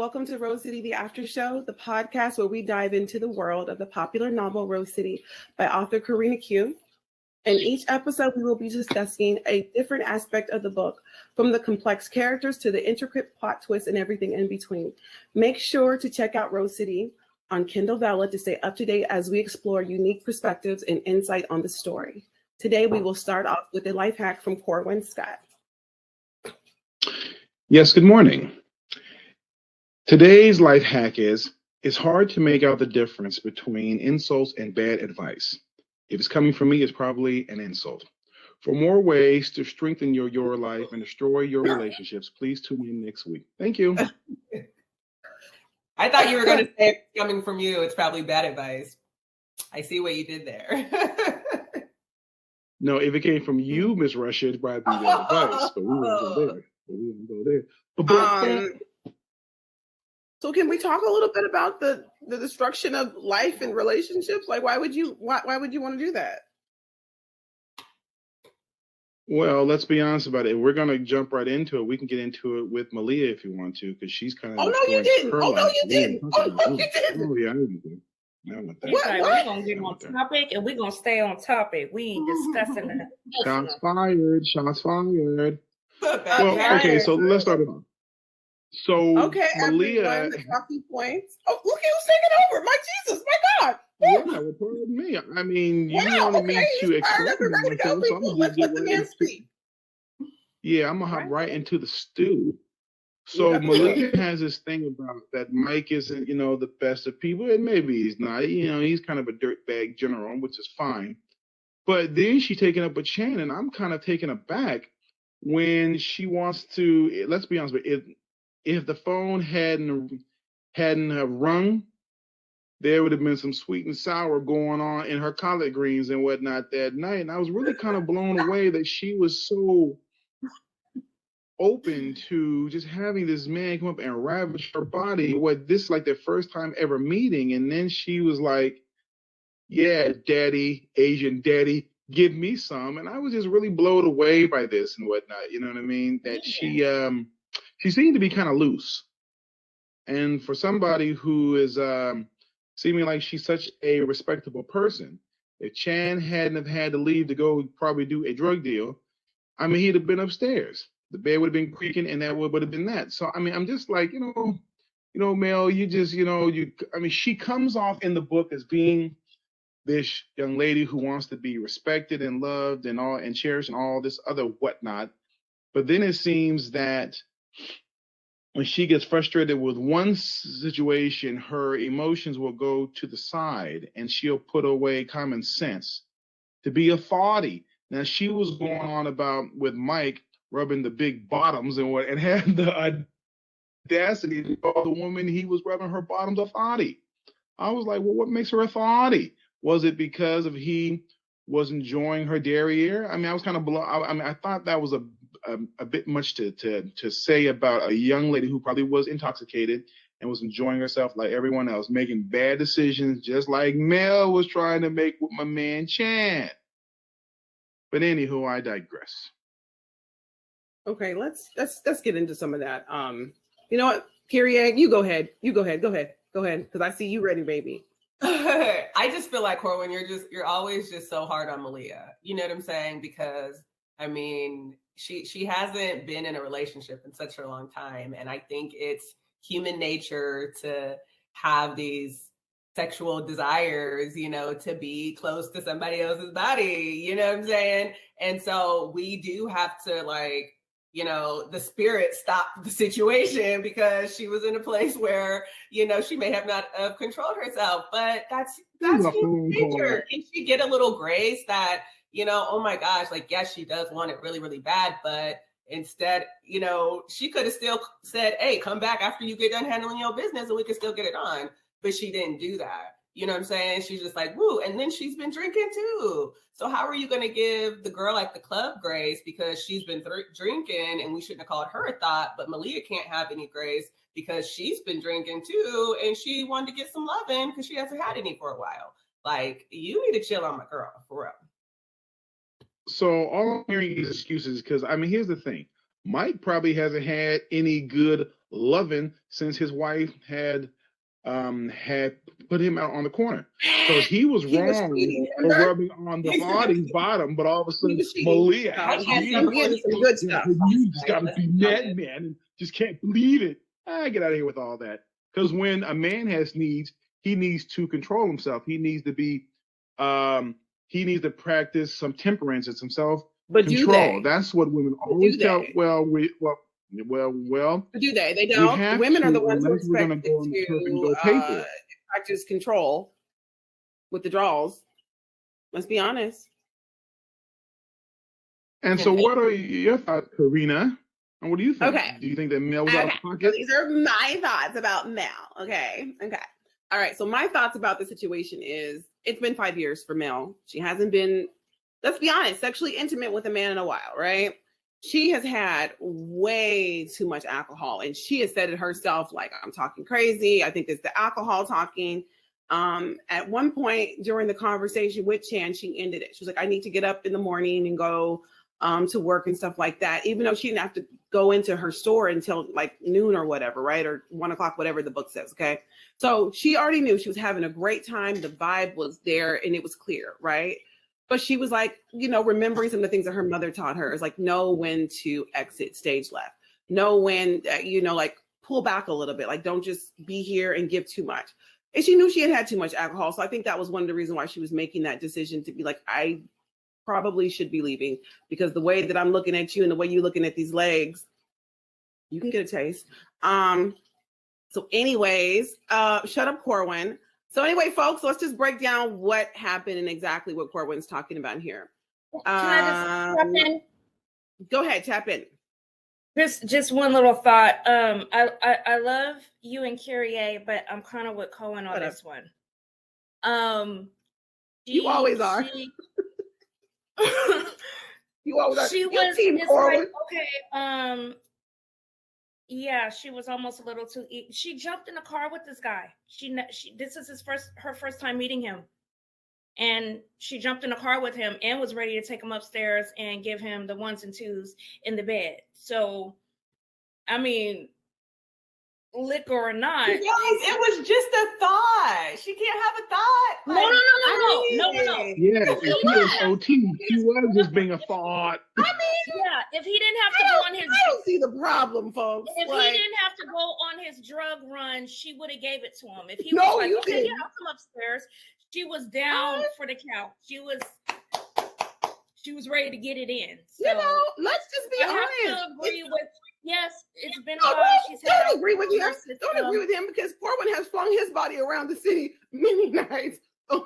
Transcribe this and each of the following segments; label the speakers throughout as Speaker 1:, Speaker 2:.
Speaker 1: welcome to Rose City, the After Show, the podcast where we dive into the world of the popular novel Rose City by author Corenna Khieu. In each episode, we will be discussing a different aspect of the book, from the complex characters to the intricate plot twists and everything in between. Make sure to check out Rose City on Kindle Vella to stay up to date as we explore unique perspectives and insight on the story. Today, we will start off with a life hack from Corwin Scott.
Speaker 2: Yes, good morning. Today's life hack is, it's hard to make out the difference between insults and bad advice. If it's coming from me, it's probably an insult. For more ways to strengthen your life and destroy your relationships, please tune in next week. Thank you.
Speaker 3: I thought you were going to say it's coming from you. It's probably bad advice. I see what you did there.
Speaker 2: No, if it came from you, Miss Russia, it'd probably be bad advice, but we won't go there.
Speaker 1: So can we talk a little bit about the destruction of life and relationships? Like, why would you want to do that?
Speaker 2: Well, let's be honest about it. If we're going to jump right into it, we can get into it with Malia if you want to, because she's kind of.
Speaker 1: Oh, no, you didn't. Oh, no, you didn't. Oh, no, you didn't.
Speaker 2: Oh, yeah, I didn't.
Speaker 4: We're going to get on topic, and we're going to stay on topic. We ain't discussing that.
Speaker 2: Shots fired. Shots fired. Well, okay, so let's start it off. So,
Speaker 1: okay,
Speaker 2: Malia.
Speaker 1: Everyone, the talking points. Oh, look who's taking over. My Jesus, my God.
Speaker 2: Yeah, well, pardon me. I mean, you wanted me to explain myself, so I'm going to let the man speak. Yeah, I'm going to hop right into the stew. So Malia has this thing about that Mike isn't, the best of people, and maybe he's not. He's kind of a dirtbag general, which is fine. But then she's taking up with Chan, and I'm kind of taken aback when she wants to. Let's be honest with you. If the phone hadn't rung, there would have been some sweet and sour going on in her collard greens and whatnot that night. And I was really kind of blown away that she was so open to just having this man come up and ravage her body. This is like their first time ever meeting. And then she was like, yeah, daddy, Asian daddy, give me some. And I was just really blown away by this and whatnot. You know what I mean? That she seemed to be kind of loose. And for somebody who is seeming like she's such a respectable person, if Chan hadn't have had to leave to go probably do a drug deal, I mean, he'd have been upstairs. The bed would have been creaking, and that would have been that. So, I mean, I'm just like, Mel, you just, she comes off in the book as being this young lady who wants to be respected and loved and all and cherished and all this other whatnot. But then it seems that when she gets frustrated with one situation, her emotions will go to the side and she'll put away common sense to be authority. Now, she was going on about with Mike rubbing the big bottoms and had the audacity to call the woman he was rubbing her bottoms authority. I was like, well, what makes her authority? Was it because he was enjoying her derriere? I mean, I was kind of blown. I thought that was a bit much to say about a young lady who probably was intoxicated and was enjoying herself like everyone else, making bad decisions just like Mel was trying to make with my man Chan. But anywho, I digress.
Speaker 1: Okay, let's get into some of that. You know what, Kyrie, you go ahead. Go ahead, because I see you ready, baby.
Speaker 3: I just feel like, Corwin, you're always just so hard on Malia. You know what I'm saying? Because I mean, she hasn't been in a relationship in such a long time, and I think it's human nature to have these sexual desires, to be close to somebody else's body. You know what I'm saying? And so we do have to the spirit stopped the situation because she was in a place where, she may have not controlled herself, but that's human nature. Can she get a little grace that, oh my gosh, like, yes, she does want it really, really bad, but instead, she could have still said, hey, come back after you get done handling your business and we can still get it on. But she didn't do that. You know what I'm saying? She's just like, woo. And then she's been drinking too. So how are you going to give the girl at the club grace because she's been drinking and we shouldn't have called her a thought, but Malia can't have any grace because she's been drinking too and she wanted to get some loving because she hasn't had any for a while. Like, you need to chill on my girl, for real.
Speaker 2: So all I'm hearing is excuses because, I mean, here's the thing. Mike probably hasn't had any good loving since his wife had put him out on the corner. So he was wrong for rubbing on the body's bottom, but all of a sudden Malia has some good stuff. You just gotta be mad, man, and just can't believe it. Get out of here with all that. Because when a man has needs, he needs to control himself. He needs to be he needs to practice some temperance and some self-control. That's what women always tell. Well,
Speaker 1: do they? They don't. Women are the ones who are expected to practice control with the draws. Let's be honest.
Speaker 2: And so, what are your thoughts, Corenna? And what do you think?
Speaker 1: Okay.
Speaker 2: Do you think that Mel was out of pocket?
Speaker 1: These are my thoughts about Mel. Okay. All right. So my thoughts about the situation is it's been 5 years for Mel. She hasn't been, let's be honest, sexually intimate with a man in a while, right? She has had way too much alcohol, and she has said it herself, like, I'm talking crazy. I think it's the alcohol talking. At one point during the conversation with Chan, she ended it. She was like, I need to get up in the morning and go to work and stuff like that, even though she didn't have to go into her store until like noon or whatever, right? Or 1 o'clock, whatever the book says, okay? So she already knew she was having a great time. The vibe was there and it was clear, right? But she was like, remembering some of the things that her mother taught her is like, know when to exit stage left. Know when, like pull back a little bit. Like, don't just be here and give too much. And she knew she had had too much alcohol. So I think that was one of the reasons why she was making that decision to be like, I probably should be leaving, because the way that I'm looking at you and the way you're looking at these legs, you can get a taste. So anyways, shut up, Corwin. So anyway, folks, let's just break down what happened and exactly what Corwin's talking about here.
Speaker 4: Can I just tap in?
Speaker 1: Go ahead, tap in.
Speaker 4: Just one little thought. I love you and Kyrie, but I'm kind of with Cohen on this one.
Speaker 1: You always are. You always are.
Speaker 4: She was like, okay, yeah, she was almost a little too. She jumped in the car with this guy. This is her first time meeting him, and she jumped in the car with him and was ready to take him upstairs and give him the ones and twos in the bed. So, I mean, liquor or not,
Speaker 3: it was just a thought. She can't have a thought.
Speaker 4: No.
Speaker 2: Yeah, if he was OT, she was just being a thought.
Speaker 4: I mean, yeah, if he didn't have to go on his,
Speaker 1: I don't see the problem, folks.
Speaker 4: If he didn't have to go on his drug run, she would have gave it to him. If he was like, okay, yeah, I'll come upstairs, she was down for the count. She was ready to get it in. So
Speaker 1: let's just be honest.
Speaker 4: I have to agree with. Yes, it's been a
Speaker 1: while.
Speaker 4: Don't
Speaker 1: agree with him. Don't agree with him, because Corwin has flung his body around the city many nights.
Speaker 4: Now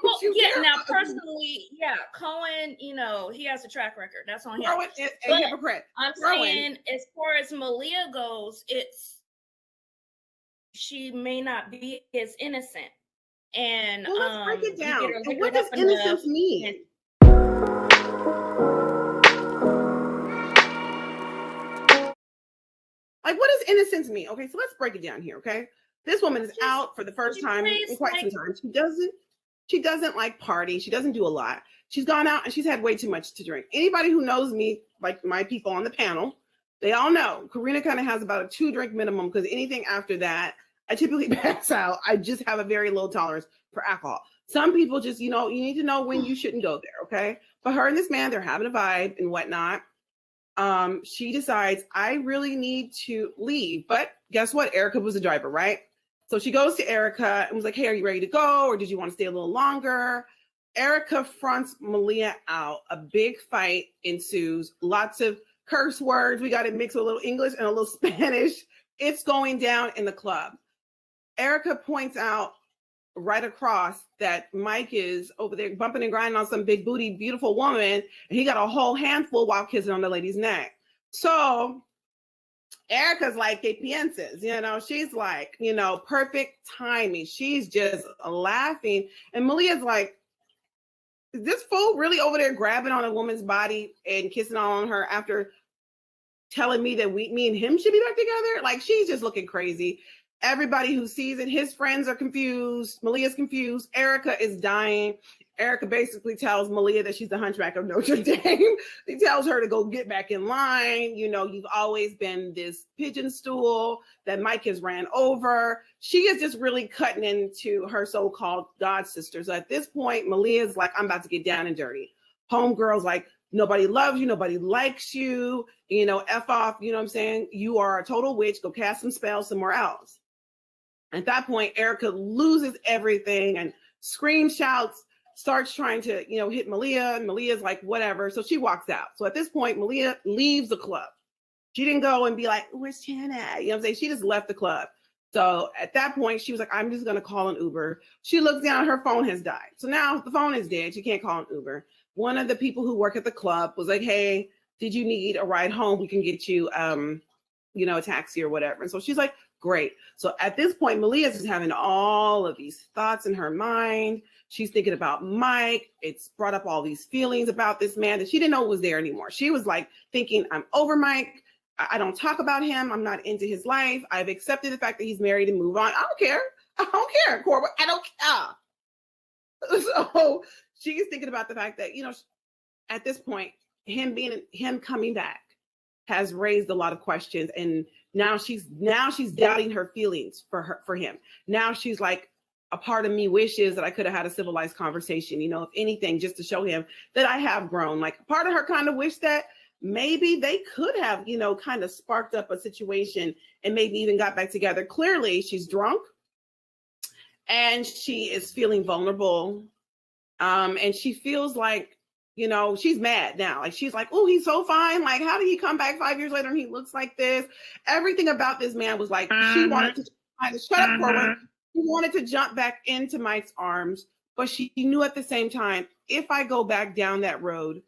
Speaker 4: personally, Cohen, he has a track record. That's on him.
Speaker 1: Corwin is a hypocrite.
Speaker 4: I'm saying, as far as Malia goes, she may not be as innocent. And
Speaker 1: let's break it down. So what does innocence mean? Like, what does innocence mean? Okay, so let's break it down here, okay? This woman is out for the first time in quite some time. She doesn't like party. She doesn't do a lot. She's gone out and she's had way too much to drink. Anybody who knows me, like my people on the panel, they all know Corenna kind of has about a 2-drink minimum, because anything after that, I typically pass out. I just have a very low tolerance for alcohol. Some people just, you need to know when you shouldn't go there, okay? But her and this man, they're having a vibe and whatnot. She decides, I really need to leave. But guess what? Erica was the driver, right? So she goes to Erica and was like, hey, are you ready to go? Or did you want to stay a little longer? Erica fronts Malia out. A big fight ensues. Lots of curse words. We got to mix with a little English and a little Spanish. It's going down in the club. Erica points out right across that Mike is over there bumping and grinding on some big booty, beautiful woman, and he got a whole handful while kissing on the lady's neck. So Erica's like, que piensas? She's like, perfect timing. She's just laughing. And Malia's like, is this fool really over there grabbing on a woman's body and kissing on her after telling me that me and him should be back together? Like, she's just looking crazy. Everybody who sees it, his friends are confused. Malia's confused. Erica is dying. Erica basically tells Malia that she's the Hunchback of Notre Dame. He tells her to go get back in line. You know, you've always been this pigeon stool that Mike has ran over. She is just really cutting into her so-called god sisters. At this point, Malia's like, I'm about to get down and dirty. Homegirl's like, nobody loves you. Nobody likes you. You know, F off. You know what I'm saying? You are a total witch. Go cast some spells somewhere else. At that point, Erica loses everything and screams, shouts, starts trying to, you know, hit Malia. And Malia's like, whatever. So she walks out. So at this point, Malia leaves the club. She didn't go and be like, where's Chan at? You know what I'm saying? She just left the club. So at that point, she was like, I'm just going to call an Uber. She looks down, her phone has died. So now the phone is dead. She can't call an Uber. One of the people who work at the club was like, hey, did you need a ride home? We can get you, you know, a taxi or whatever. And so she's like, great. So at this point, Malia's just having all of these thoughts in her mind. She's thinking about Mike. It's brought up all these feelings about this man that she didn't know was there anymore. She was like thinking, I'm over Mike. I don't talk about him. I'm not into his life. I've accepted the fact that he's married and moved on. I don't care. I don't care, Corbett. I don't care. So she's thinking about the fact that, you know, at this point, him coming back has raised a lot of questions. And now she's doubting her feelings for him. Now she's like, a part of me wishes that I could have had a civilized conversation, you know, if anything, just to show him that I have grown. Like part of her kind of wish that maybe they could have, you know, kind of sparked up a situation and maybe even got back together. Clearly, she's drunk and she is feeling vulnerable. And she feels like, you know, she's mad now. Like she's like, oh, he's so fine. Like, how did he come back 5 years later and he looks like this? Everything about this man was like, she wanted to shut up for one. She wanted to jump back into Mike's arms, but she knew at the same time, if I go back down that road,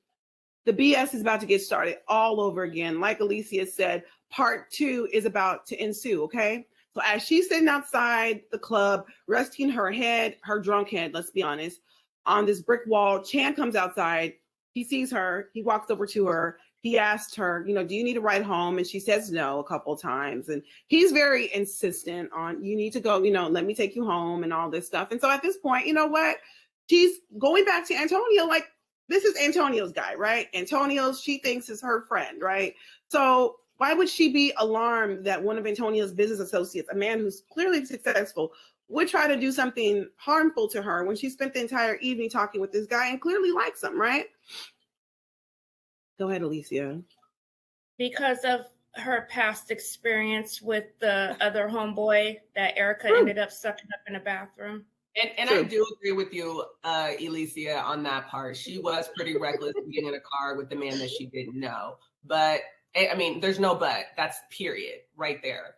Speaker 1: the BS is about to get started all over again. Like Alicia said, part 2 is about to ensue, okay? So as she's sitting outside the club, resting her head, her drunk head, let's be honest, on this brick wall, Chan comes outside. He sees her. He walks over to her. He asked her, you know, do you need a ride home? And she says no a couple of times. And he's very insistent on, you need to go, you know, let me take you home and all this stuff. And so at this point, you know what? She's going back to Antonio. Like, this is Antonio's guy, right? Antonio's, she thinks is her friend, right? So why would she be alarmed that one of Antonio's business associates, a man who's clearly successful, would try to do something harmful to her when she spent the entire evening talking with this guy and clearly likes him, right? Go ahead, Alicia.
Speaker 4: Because of her past experience with the other homeboy that Erica ended up sucking up in a bathroom.
Speaker 3: And I do agree with you, Alicia, on that part. She was pretty reckless getting in a car with the man that she didn't know. But, I mean, there's no but. That's period right there.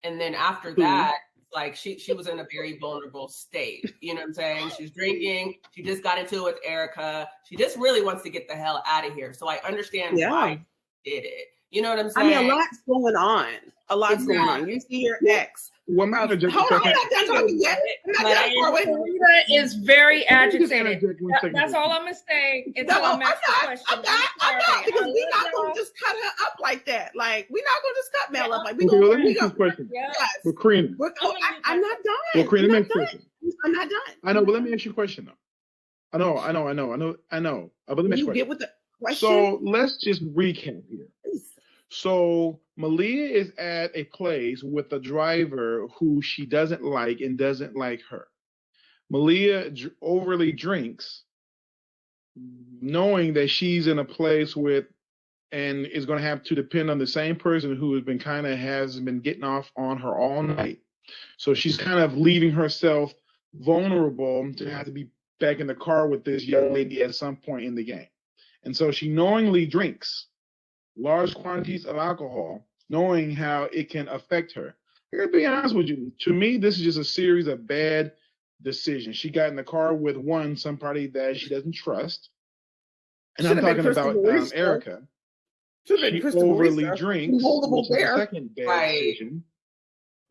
Speaker 3: And then after that, like she was in a very vulnerable state. You know what I'm saying? She's drinking. She just got into it with Erica. She just really wants to get the hell out of here. So I understand why she did it. You know what I'm saying?
Speaker 1: I mean, a lot's going on. A lot's going on. You see your ex.
Speaker 2: Well, I'm
Speaker 1: hold on, I'm not done talking yet.
Speaker 4: Corenna is very agitated. That's all I'm gonna say until I'm asked the question.
Speaker 1: I'm not, because we're not gonna just cut her up like that. Like, we're not gonna just cut Mel up. Like,
Speaker 2: let me ask you a question.
Speaker 1: Yes.
Speaker 2: Well, Corenna.
Speaker 1: I'm not done.
Speaker 2: Well, Corenna, let me ask you a question.
Speaker 1: I'm not done.
Speaker 2: I know, but let me ask you a question though. I know. But let me ask you a question.
Speaker 1: Get with the question.
Speaker 2: So let's just recap here. So Malia is at a place with a driver who she doesn't like and doesn't like her. Malia overly drinks, knowing that she's in a place with and is going to have to depend on the same person who has been getting off on her all night. So she's kind of leaving herself vulnerable to have to be back in the car with this young lady at some point in the game. And so she knowingly drinks large quantities of alcohol, knowing how it can affect her. I gotta be honest with you. To me, this is just a series of bad decisions. She got in the car with somebody that she doesn't trust. And I'm talking about Erica. She overly drinks, which is the second bad decision.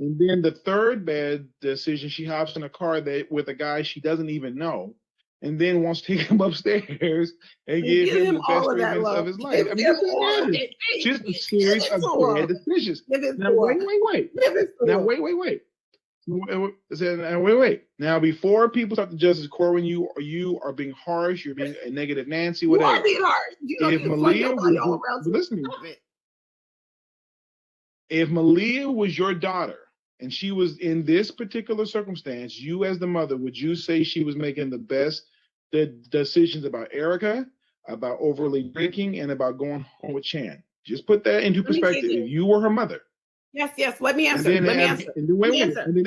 Speaker 2: And then the third bad decision, she hops in a car with a guy she doesn't even know, and then wants to take him upstairs and give him the best treatment of his life. I mean, just a series of bad decisions. Now, wait. Wait. Now, before people start to judge Corwin, you are being harsh. You're being a negative Nancy.
Speaker 1: You
Speaker 2: Whatever.
Speaker 1: are being harsh. You don't
Speaker 2: If
Speaker 1: need to point
Speaker 2: Malia
Speaker 1: nobody
Speaker 2: was,
Speaker 1: all around.
Speaker 2: but listen to me.
Speaker 1: Stop it.
Speaker 2: If Malia was your daughter and she was in this particular circumstance, you as the mother, would you say she was making the decisions about Erica, about overly drinking, and about going home with Chan? Just put that into
Speaker 1: Let me say
Speaker 2: perspective.
Speaker 1: this.
Speaker 2: If you were her mother,
Speaker 1: Yes. Let me answer.
Speaker 2: and then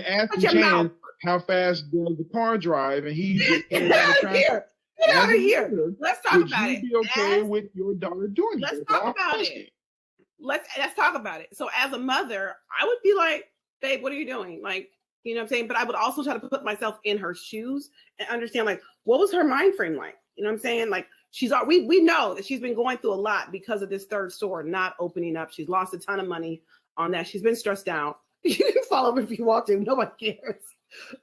Speaker 2: ask
Speaker 1: Shut your
Speaker 2: Chan
Speaker 1: mouth.
Speaker 2: how fast does the car drive, and he just
Speaker 1: Get out of here. Get out of here. Let's talk about it.
Speaker 2: Would you be okay with your daughter doing it?
Speaker 1: Let's talk about it. Let's talk about it. So as a mother, I would be like, babe, what are you doing? Like, you know what I'm saying? But I would also try to put myself in her shoes and understand, like, what was her mind frame like? You know what I'm saying? Like, we know that she's been going through a lot because of this third store not opening up. She's lost a ton of money on that. She's been stressed out. You can follow her if you want to. Nobody cares.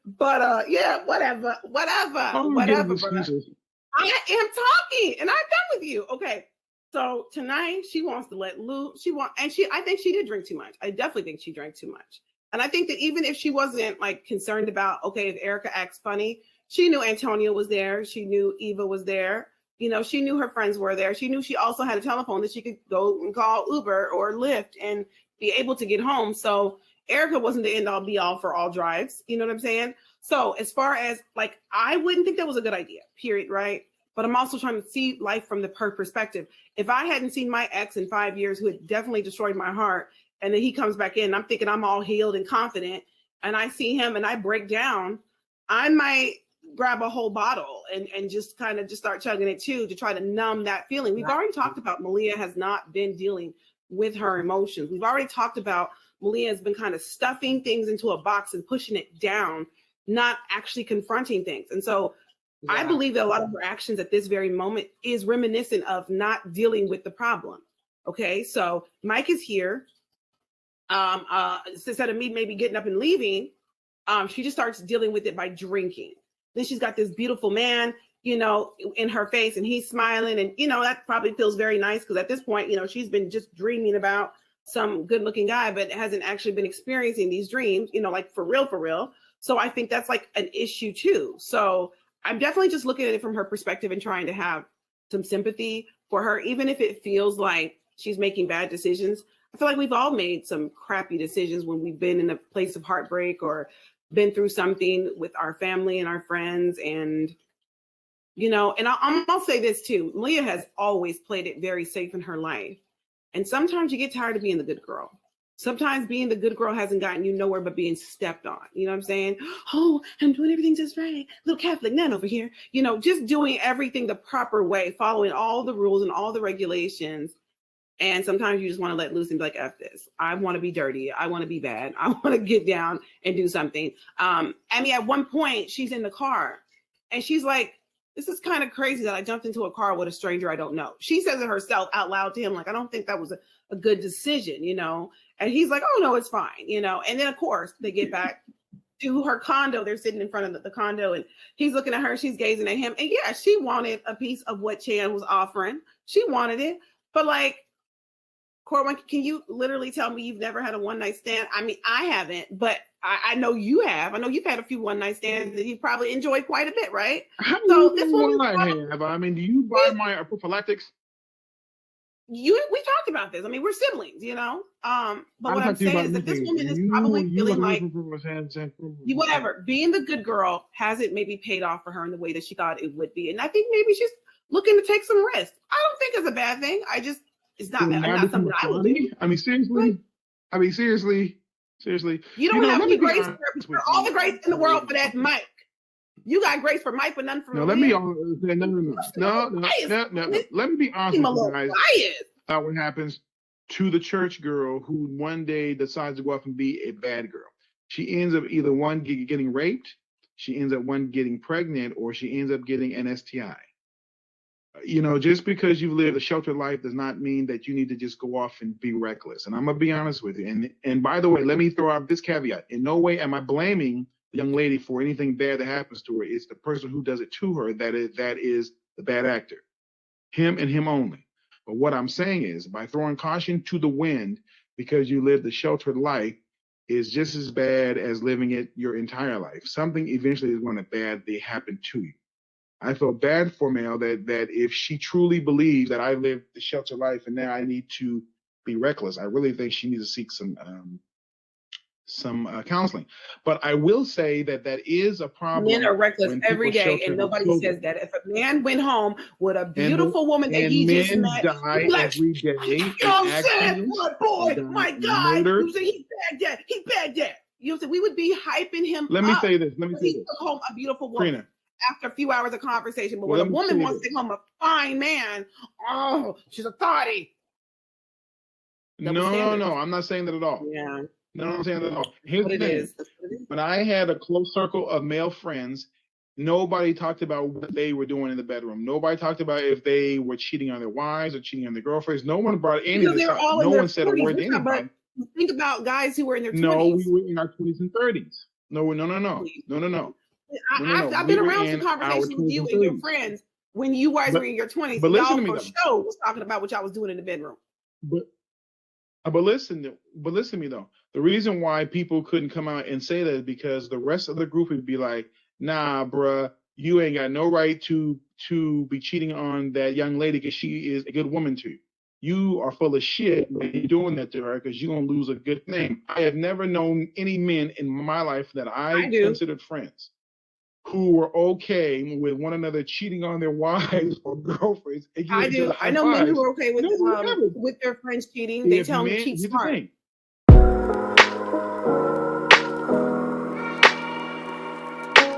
Speaker 1: But yeah, whatever. I am talking and I'm done with you. Okay. So tonight she wants to let loose. I think she did drink too much. I definitely think she drank too much. And I think that even if she wasn't like concerned about, okay, if Erica acts funny, she knew Antonio was there. She knew Eva was there. You know, she knew her friends were there. She knew she also had a telephone that she could go and call Uber or Lyft and be able to get home. So Erica wasn't the end all be all for all drives. You know what I'm saying? So as far as like, I wouldn't think that was a good idea, period, right? But I'm also trying to see life from her perspective. If I hadn't seen my ex in 5 years, who had definitely destroyed my heart, and then he comes back in, I'm thinking I'm all healed and confident, and I see him and I break down, I might grab a whole bottle and just kind of just start chugging it too, to try to numb that feeling. We've already talked about Malia has not been dealing with her emotions. We've already talked about Malia has been kind of stuffing things into a box and pushing it down, not actually confronting things. And so I believe that a lot of her actions at this very moment is reminiscent of not dealing with the problem. Okay, so Mike is here. Instead of me maybe getting up and leaving, she just starts dealing with it by drinking. Then she's got this beautiful man, you know, in her face, and he's smiling, and you know that probably feels very nice because at this point, you know, she's been just dreaming about some good-looking guy, but hasn't actually been experiencing these dreams, you know, like for real. So I think that's like an issue too. So I'm definitely just looking at it from her perspective and trying to have some sympathy for her, even if it feels like she's making bad decisions. I feel like we've all made some crappy decisions when we've been in a place of heartbreak or been through something with our family and our friends. And, you know, and I'll say this too. Malia has always played it very safe in her life. And sometimes you get tired of being the good girl. Sometimes being the good girl hasn't gotten you nowhere but being stepped on. You know what I'm saying? Oh, I'm doing everything just right. Little Catholic nun over here. You know, just doing everything the proper way, following all the rules and all the regulations. And sometimes you just want to let loose and be like, F this. I want to be dirty. I want to be bad. I want to get down and do something. I mean, at one point, she's in the car and she's like, this is kind of crazy that I jumped into a car with a stranger I don't know. She says it herself out loud to him, like, I don't think that was a good decision, you know? And he's like, oh, no, it's fine, you know? And then, of course, they get back to her condo. They're sitting in front of the condo and he's looking at her. She's gazing at him. And yeah, she wanted a piece of what Chan was offering. She wanted it. But like, Corwin, can you literally tell me you've never had a one-night stand? I mean, I haven't, but I know you have. I know you've had a few one-night stands that you probably enjoyed quite a bit, right?
Speaker 2: So this one I have. I mean, do you buy my prophylactics?
Speaker 1: We talked about this. I mean, we're siblings, you know. But what I'm saying is that this woman is probably feeling like whatever. Being the good girl hasn't maybe paid off for her in the way that she thought it would be, and I think maybe she's looking to take some risks. I don't think it's a bad thing. It's not bad. Not something I would do.
Speaker 2: I mean, seriously.
Speaker 1: You don't have any grace for all the grace in the world for that Mike. You got grace for Mike, but none for me.
Speaker 2: No. Let me be honest with you guys about what happens to the church girl who one day decides to go off and be a bad girl. She ends up either one getting raped, she ends up one getting pregnant, or she ends up getting an STI. You know, just because you've lived a sheltered life does not mean that you need to just go off and be reckless. And I'm gonna be honest with you. And by the way, let me throw out this caveat. In no way am I blaming the young lady for anything bad that happens to her. It's the person who does it to her that is the bad actor. Him and him only. But what I'm saying is, by throwing caution to the wind because you lived a sheltered life, is just as bad as living it your entire life. Something eventually is going to badly happen to you. I feel bad for Mel that if she truly believes that I lived the sheltered life and now I need to be reckless, I really think she needs to seek some counseling. But I will say that is a problem.
Speaker 1: Men are reckless
Speaker 2: when
Speaker 1: every
Speaker 2: people
Speaker 1: day,
Speaker 2: shelter
Speaker 1: and
Speaker 2: their
Speaker 1: nobody
Speaker 2: children.
Speaker 1: says that. If a man went home with a beautiful woman that
Speaker 2: And
Speaker 1: he just
Speaker 2: men
Speaker 1: met,
Speaker 2: die
Speaker 1: he'd be like,
Speaker 2: every day
Speaker 1: you
Speaker 2: in
Speaker 1: know what I'm saying?
Speaker 2: accidents,
Speaker 1: My boy,
Speaker 2: die
Speaker 1: my
Speaker 2: in
Speaker 1: guy.
Speaker 2: murder.
Speaker 1: You say he Baghdad, he Baghdad. You know, so we would be hyping him
Speaker 2: Let
Speaker 1: up.
Speaker 2: me say this.
Speaker 1: He took home a beautiful woman.
Speaker 2: Corenna,
Speaker 1: After a few hours of conversation, but
Speaker 2: well,
Speaker 1: when a
Speaker 2: let me
Speaker 1: woman
Speaker 2: say
Speaker 1: wants to
Speaker 2: this.
Speaker 1: take home a fine man, oh, she's a thotty. Double
Speaker 2: No,
Speaker 1: standards.
Speaker 2: I'm not saying that at all.
Speaker 1: Yeah,
Speaker 2: No, I'm not saying that at all. Here's
Speaker 1: what
Speaker 2: the
Speaker 1: it
Speaker 2: thing.
Speaker 1: is. That's what it is.
Speaker 2: When I had a close circle of male friends, nobody talked about what they were doing in the bedroom. Nobody talked about if they were cheating on their wives or cheating on their girlfriends. No one brought any
Speaker 1: Because
Speaker 2: of this
Speaker 1: they were
Speaker 2: up.
Speaker 1: all in
Speaker 2: No
Speaker 1: their
Speaker 2: one said a
Speaker 1: 40s.
Speaker 2: word to anybody.
Speaker 1: But think about guys who were in their 20s.
Speaker 2: No, we were in our 20s and 30s. No.
Speaker 1: I've been around some conversations with you and your friends when you guys were in your 20s.
Speaker 2: But listen to me,
Speaker 1: for show was talking about what y'all was doing in the bedroom.
Speaker 2: But listen to me though. The reason why people couldn't come out and say that is because the rest of the group would be like, nah, bruh, you ain't got no right to be cheating on that young lady because she is a good woman to you. You are full of shit when you're doing that to her because you're going to lose a good name. I have never known any men in my life that I considered friends who were okay with one another cheating on their wives or girlfriends.
Speaker 1: I do. I know men who are okay with their friends cheating. They tell them to cheat smart.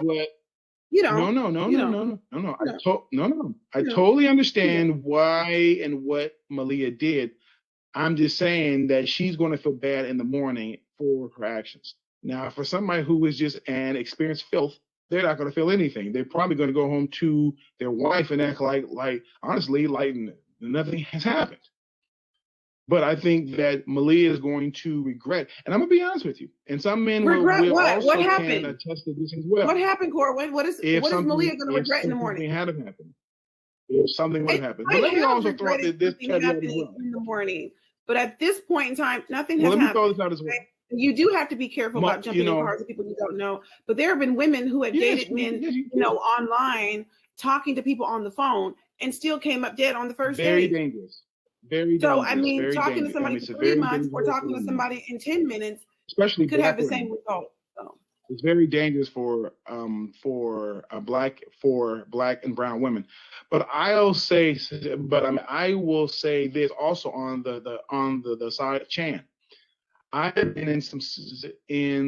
Speaker 2: What?
Speaker 1: You know.
Speaker 2: No. I totally understand why and what Malia did. I'm just saying that she's going to feel bad in the morning for her actions. Now, for somebody who is just an experienced filth, they're not going to feel anything. They're probably going to go home to their wife and act like honestly, like nothing has happened. But I think that Malia is going to regret, and I'm gonna be honest with you. And some men will also
Speaker 1: what happened?
Speaker 2: can attest to this as well.
Speaker 1: What happened, Cor? What is Malia going to regret in the morning?
Speaker 2: If something would have happened. But let me also throw out this caveat as well.
Speaker 1: In the morning. But at this point in time, nothing has
Speaker 2: happened.
Speaker 1: Let
Speaker 2: me throw this out as well.
Speaker 1: You do have to be careful about jumping in cars with people you don't know. But there have been women who have dated men, online, talking to people on the phone, and still came up dead on the first
Speaker 2: Very
Speaker 1: date.
Speaker 2: Dangerous. Very dangerous.
Speaker 1: So I mean, talking to somebody for 3 months or talking to somebody in 10 minutes,
Speaker 2: especially
Speaker 1: could have the same result. So.
Speaker 2: It's very dangerous for black and brown women. But I will say this also on the side of Chan. I have been in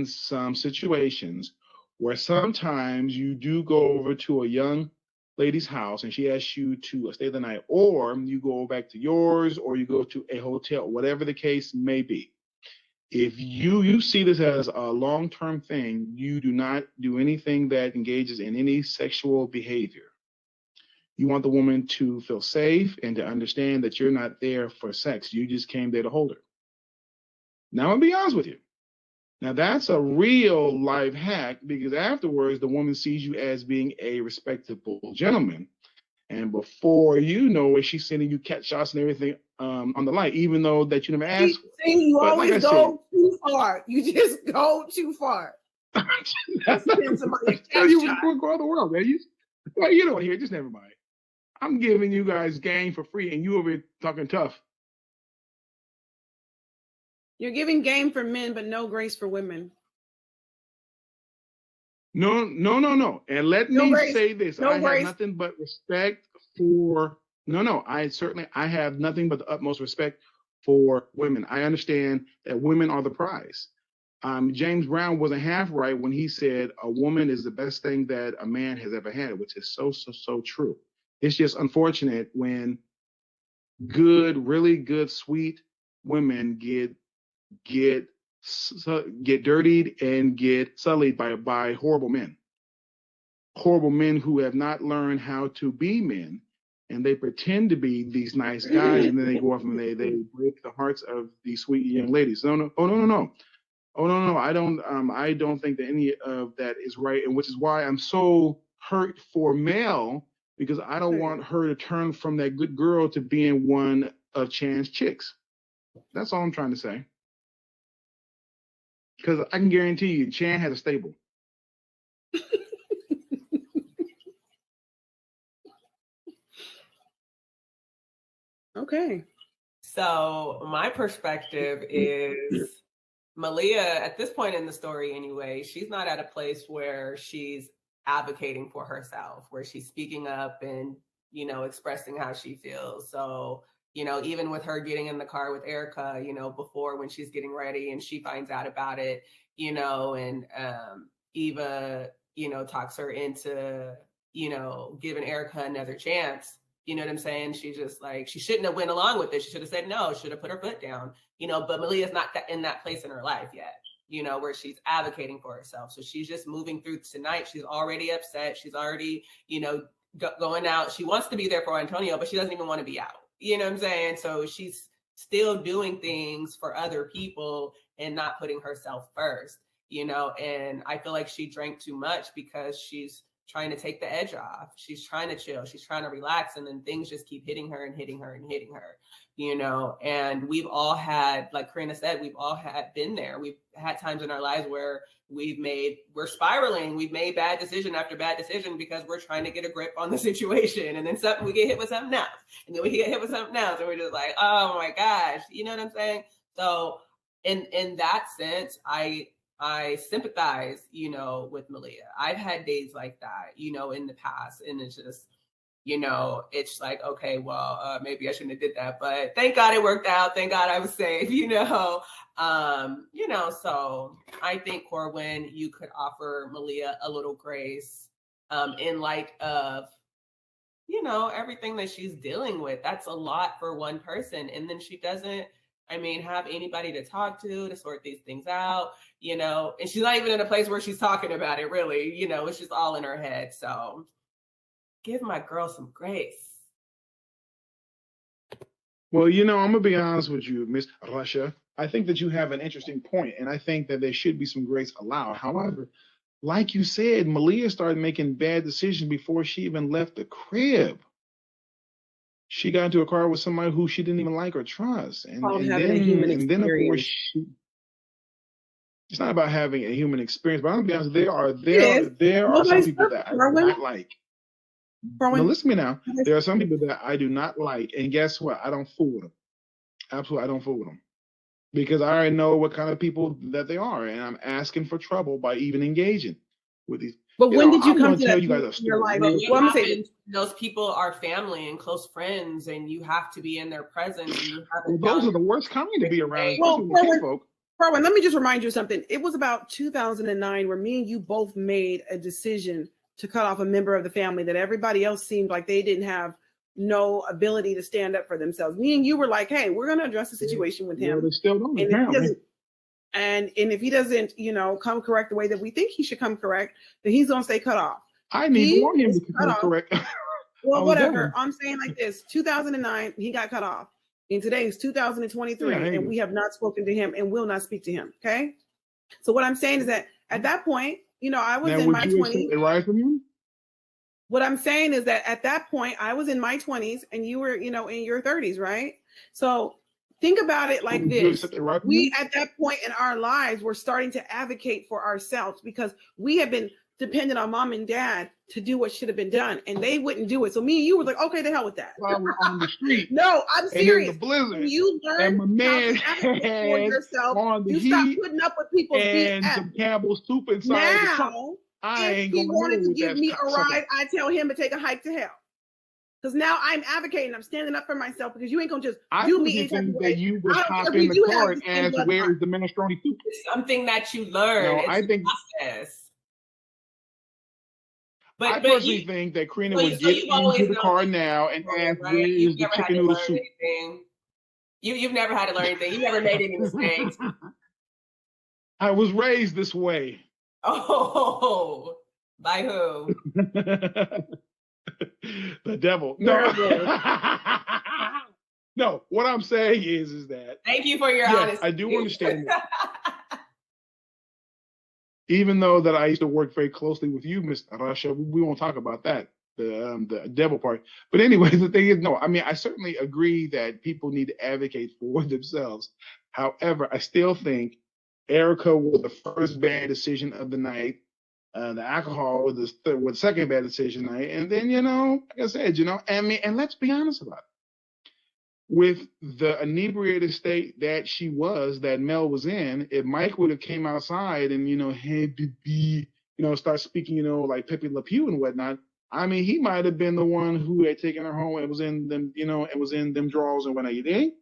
Speaker 2: some situations where sometimes you do go over to a young lady's house and she asks you to stay the night, or you go back to yours, or you go to a hotel, whatever the case may be. If you see this as a long-term thing, you do not do anything that engages in any sexual behavior. You want the woman to feel safe and to understand that you're not there for sex. You just came there to hold her. Now, I'm going to be honest with you. Now, that's a real life hack, because afterwards, the woman sees you as being a respectable gentleman. And before you know it, she's sending you cat shots and everything on the light, even though that you never asked.
Speaker 1: You always go too far. You just go too far.
Speaker 2: Send somebody a cat shot. Go the world, man. You don't hear. Just never mind. I'm giving you guys game for free, and you over here talking tough.
Speaker 1: You're giving game for men, but no grace for women.
Speaker 2: No. And let me say this. I have nothing but respect for... I have nothing but the utmost respect for women. I understand that women are the prize. James Brown wasn't half right when he said a woman is the best thing that a man has ever had, which is so true. It's just unfortunate when really good, sweet women get dirtied and get sullied by horrible men who have not learned how to be men, and they pretend to be these nice guys, and then they go off and they break the hearts of these sweet young ladies. No. I don't think that any of that is right, and which is why I'm so hurt for Mel, because I don't want her to turn from that good girl to being one of Chan's chicks. That's all I'm trying to say. Because I can guarantee you, Chan has a stable.
Speaker 1: Okay.
Speaker 3: So my perspective is Malia, at this point in the story anyway, she's not at a place where she's advocating for herself, where she's speaking up and, you know, expressing how she feels. So, you know, even with her getting in the car with Erica, you know, before when she's getting ready and she finds out about it, you know, and Eva, you know, talks her into, you know, giving Erica another chance. You know what I'm saying? She just like, she shouldn't have went along with it. She should have said no, should have put her foot down, you know, but Malia's not in that place in her life yet, you know, where she's advocating for herself. So she's just moving through tonight. She's already upset. She's already, you know, going out. She wants to be there for Antonio, but she doesn't even want to be out. You know what I'm saying? So she's still doing things for other people and not putting herself first, you know, and I feel like she drank too much because she's trying to take the edge off. She's trying to chill. She's trying to relax. And then things just keep hitting her and hitting her and hitting her, you know, and we've all had, like Corenna said, we've all been there. We've had times in our lives where we're spiraling. We've made bad decision after bad decision because we're trying to get a grip on the situation. And then we get hit with something else. And then we get hit with something else. And we're just like, oh my gosh, you know what I'm saying? So in that sense, I sympathize, you know, with Malia. I've had days like that, you know, in the past. And it's just, you know, it's like, okay, well, maybe I shouldn't have did that. But thank God it worked out. Thank God I was safe, you know. So I think, Corwin, you could offer Malia a little grace in light of, you know, everything that she's dealing with. That's a lot for one person. And then she doesn't, have anybody to talk to sort these things out, you know, and she's not even in a place where she's talking about it, really, you know, it's just all in her head. So give my girl some grace.
Speaker 2: Well, you know, I'm going to be honest with you, Miss Russia. I think that you have an interesting point, and I think that there should be some grace allowed. However, like you said, Malia started making bad decisions before she even left the crib. She got into a car with somebody who she didn't even like or trust. And then, of course, it's not about having a human experience, but I'm going to be honest, there are some people that I do not like. Now, listen to me now. There are some people that I do not like, and guess what? I don't fool with them. Absolutely, I don't fool with them. Because I already know what kind of people that they are, and I'm asking for trouble by even engaging with these.
Speaker 1: But when did you come to that
Speaker 2: you guys
Speaker 1: in your life?
Speaker 3: Those people are family and close friends, and you have to be in their presence. And
Speaker 2: those are the worst kind to be around.
Speaker 1: Corwin, let me just remind you of something. It was about 2009 where me and you both made a decision to cut off a member of the family that everybody else seemed like they didn't have no ability to stand up for themselves. Me and you were like, hey, we're going to address the situation with him.
Speaker 2: They still don't,
Speaker 1: and if he doesn't, you know, come correct the way that we think he should come correct, then he's going to stay cut off.
Speaker 2: I need want him to come correct.
Speaker 1: Well, whatever. I'm saying like this, 2009, he got cut off. And today is 2023, and we have not spoken to him and will not speak to him, okay? So what I'm saying is that at that point, you know, I was in my 20s. What I'm saying is that at that point, I was in my 20s and you were, you know, in your 30s, right? So think about it like this. We, at that point in our lives, were starting to advocate for ourselves because we have been dependent on mom and dad to do what should have been done, and they wouldn't do it. So me and you were like, okay, the hell with that.
Speaker 2: While we're on the street.
Speaker 1: No, I'm serious.
Speaker 2: The blizzard,
Speaker 1: you learn
Speaker 2: my man
Speaker 1: how to advocate for yourself.
Speaker 2: On the
Speaker 1: you
Speaker 2: heat
Speaker 1: stop putting up with people's
Speaker 2: and
Speaker 1: BS.
Speaker 2: some Campbell's soup inside
Speaker 1: now,
Speaker 2: the trunk. I ain't
Speaker 1: if he wanted to give me a ride,
Speaker 2: something.
Speaker 1: I tell him to take a hike to hell. Because now I'm advocating, I'm standing up for myself because you ain't gonna just do me in
Speaker 2: that you would hop in the car and ask where is the minestrone soup.
Speaker 3: It's something that you learn.
Speaker 2: No, I think
Speaker 3: process.
Speaker 2: I personally think that Corenna would get into the car now and ask where is the chicken noodle soup.
Speaker 3: You've never had to learn anything. You never made any mistakes.
Speaker 2: I was raised this way.
Speaker 3: Oh, by who?
Speaker 2: The devil. No. No, what I'm saying is that.
Speaker 3: Thank you for your honesty.
Speaker 2: I do understand that. Even though that I used to work very closely with you, Miss Rasha, we won't talk about that, the devil part. But anyway, the thing is, no, I certainly agree that people need to advocate for themselves. However, I still think Erica was the first bad decision of the night. The alcohol was the second bad decision night. And then, like I said, and let's be honest about it. With the inebriated state that she was, that Mel was in, if Mike would have came outside and, hey, baby, start speaking, like Pepe Le Pew and whatnot, I mean, he might have been the one who had taken her home and was in them, it was in them drawers and whatnot. You think?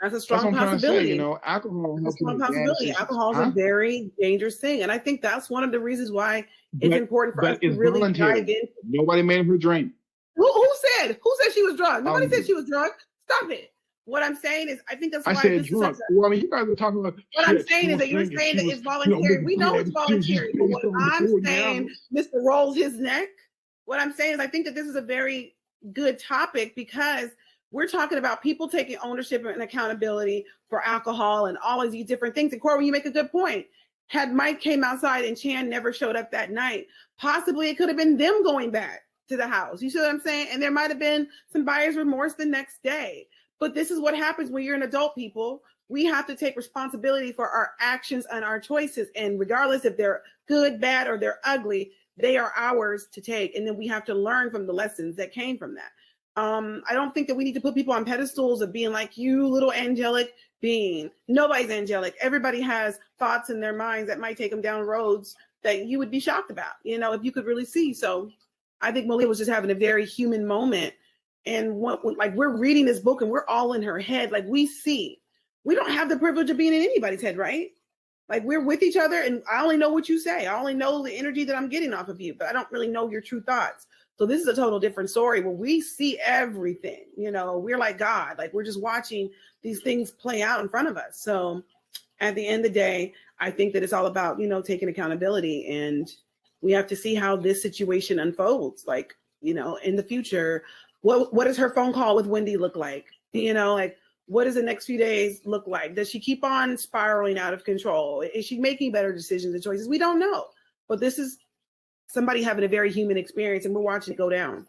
Speaker 1: That's a strong possibility.
Speaker 2: Alcohol helps you make
Speaker 1: possibility. Alcohol is a very dangerous thing, and I think that's one of the reasons why it's important for us to really dive in.
Speaker 2: Nobody made her drink.
Speaker 1: Who said she was drunk? Nobody said she was drunk. Stop it. What I'm saying is, I think that's why
Speaker 2: I said drunk. Well, I mean, you guys are talking about.
Speaker 1: What I'm saying is that you're saying that it's voluntary. We know it's voluntary, but what I'm saying, Mr. Rolls his neck. What I'm saying is, I think that this is a very good topic because we're talking about people taking ownership and accountability for alcohol and all of these different things. And Corey, you make a good point. Had Mike came outside and Chan never showed up that night, possibly it could have been them going back to the house. You see what I'm saying? And there might have been some buyer's remorse the next day. But this is what happens when you're an adult, people. We have to take responsibility for our actions and our choices. And regardless if they're good, bad, or they're ugly, they are ours to take. And then we have to learn from the lessons that came from that. I don't think that we need to put people on pedestals of being like, you little angelic being. Nobody's angelic. Everybody has thoughts in their minds that might take them down roads that you would be shocked about, if you could really see. So I think Malia was just having a very human moment. And we're reading this book and we're all in her head. Like we don't have the privilege of being in anybody's head, right? Like we're with each other and I only know what you say. I only know the energy that I'm getting off of you, but I don't really know your true thoughts. So this is a total different story where we see everything, we're like God, like we're just watching these things play out in front of us. So at the end of the day, I think that it's all about, taking accountability, and we have to see how this situation unfolds. Like, in the future, what does her phone call with Wendy look like? What does the next few days look like? Does she keep on spiraling out of control? Is she making better decisions and choices? We don't know, but this is somebody having a very human experience and we're watching it go down.